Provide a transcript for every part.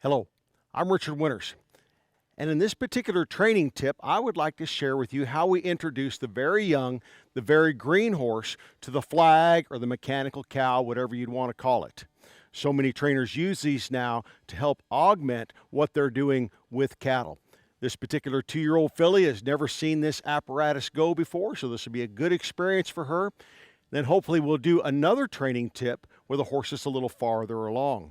Hello, I'm Richard Winters, and in this particular training tip, I would like to share with you how we introduce the very young, the very green horse to the flag or the mechanical cow, whatever you'd want to call it. So many trainers use these now to help augment what they're doing with cattle. This particular 2-year-old filly has never seen this apparatus go before, so this will be a good experience for her. Then hopefully we'll do another training tip where the horse is a little farther along.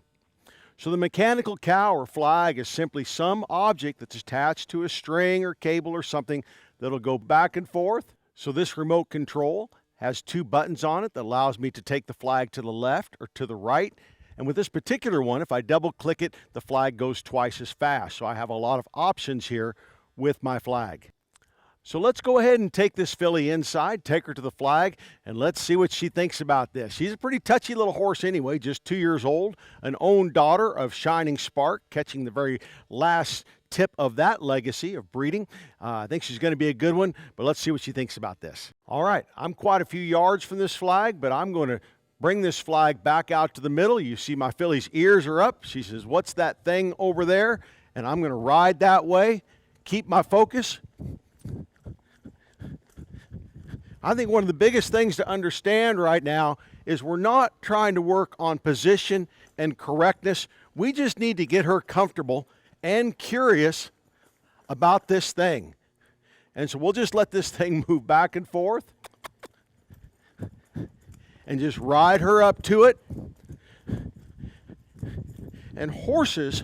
So the mechanical cow or flag is simply some object that's attached to a string or cable or something that'll go back and forth. So this remote control has 2 buttons on it that allows me to take the flag to the left or to the right. And with this particular one, if I double click it, the flag goes twice as fast. So I have a lot of options here with my flag. So let's go ahead and take this filly inside, take her to the flag, and let's see what she thinks about this. She's a pretty touchy little horse anyway, just 2 years old, an own daughter of Shining Spark, catching the very last tip of that legacy of breeding. I think she's going to be a good one, but let's see what she thinks about this. All right, I'm quite a few yards from this flag, but I'm going to bring this flag back out to the middle. You see my filly's ears are up. She says, "What's that thing over there?" And I'm going to ride that way, keep my focus. I think one of the biggest things to understand right now is we're not trying to work on position and correctness. We just need to get her comfortable and curious about this thing. And so we'll just let this thing move back and forth and just ride her up to it. And horses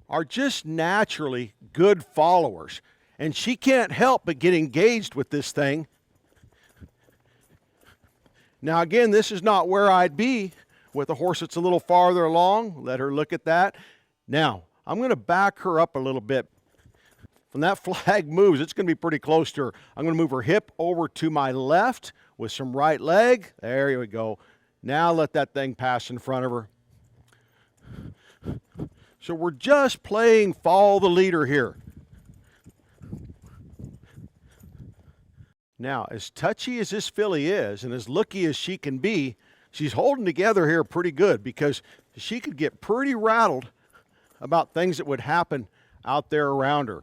are just naturally good followers. And she can't help but get engaged with this thing. Now again, this is not where I'd be with a horse that's a little farther along. Let her look at that. Now, I'm going to back her up a little bit. When that flag moves, it's going to be pretty close to her. I'm going to move her hip over to my left with some right leg. There we go. Now let that thing pass in front of her. So we're just playing follow the leader here. Now, as touchy as this filly is and as looky as she can be, she's holding together here pretty good because she could get pretty rattled about things that would happen out there around her.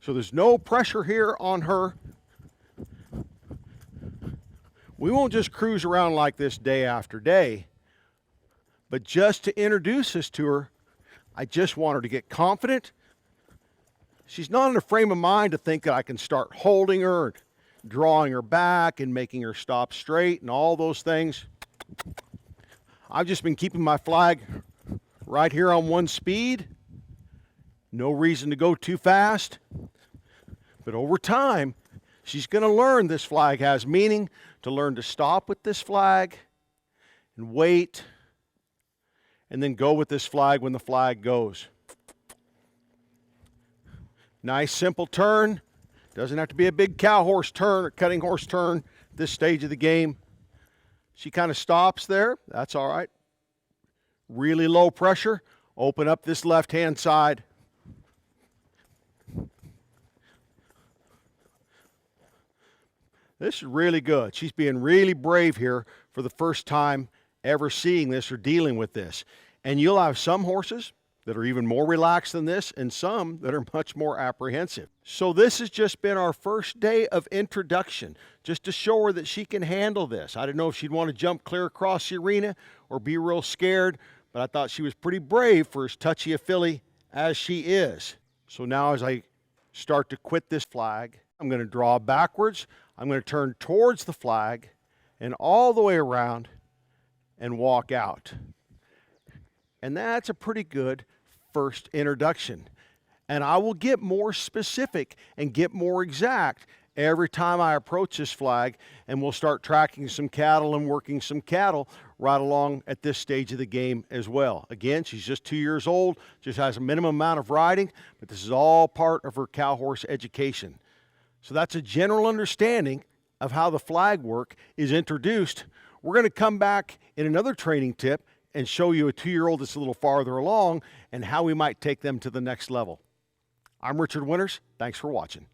So there's no pressure here on her. We won't just cruise around like this day after day, but just to introduce this to her, I just want her to get confident. She's not in a frame of mind to think that I can start holding her, and drawing her back and making her stop straight and all those things. I've just been keeping my flag right here on one speed. No reason to go too fast. But over time, she's going to learn this flag has meaning, to learn to stop with this flag and wait, and then go with this flag when the flag goes. Nice simple turn. Doesn't have to be a big cow horse turn or cutting horse turn at this stage of the game. She kind of stops there. That's all right. Really low pressure. Open up this left-hand side. This is really good. She's being really brave here for the first time ever seeing this or dealing with this. And you'll have some horses that are even more relaxed than this, and some that are much more apprehensive. So this has just been our first day of introduction, just to show her that she can handle this. I didn't know if she'd want to jump clear across the arena or be real scared, but I thought she was pretty brave for as touchy a filly as she is. So now as I start to quit this flag, I'm going to draw backwards. I'm going to turn towards the flag and all the way around and walk out. And that's a pretty good first introduction. And I will get more specific and get more exact every time I approach this flag, and we'll start tracking some cattle and working some cattle right along at this stage of the game as well. Again, she's just 2 years old, just has a minimum amount of riding, but this is all part of her cow horse education. So that's a general understanding of how the flag work is introduced. We're going to come back in another training tip and show you a 2-year-old that's a little farther along and how we might take them to the next level. I'm Richard Winters. Thanks for watching.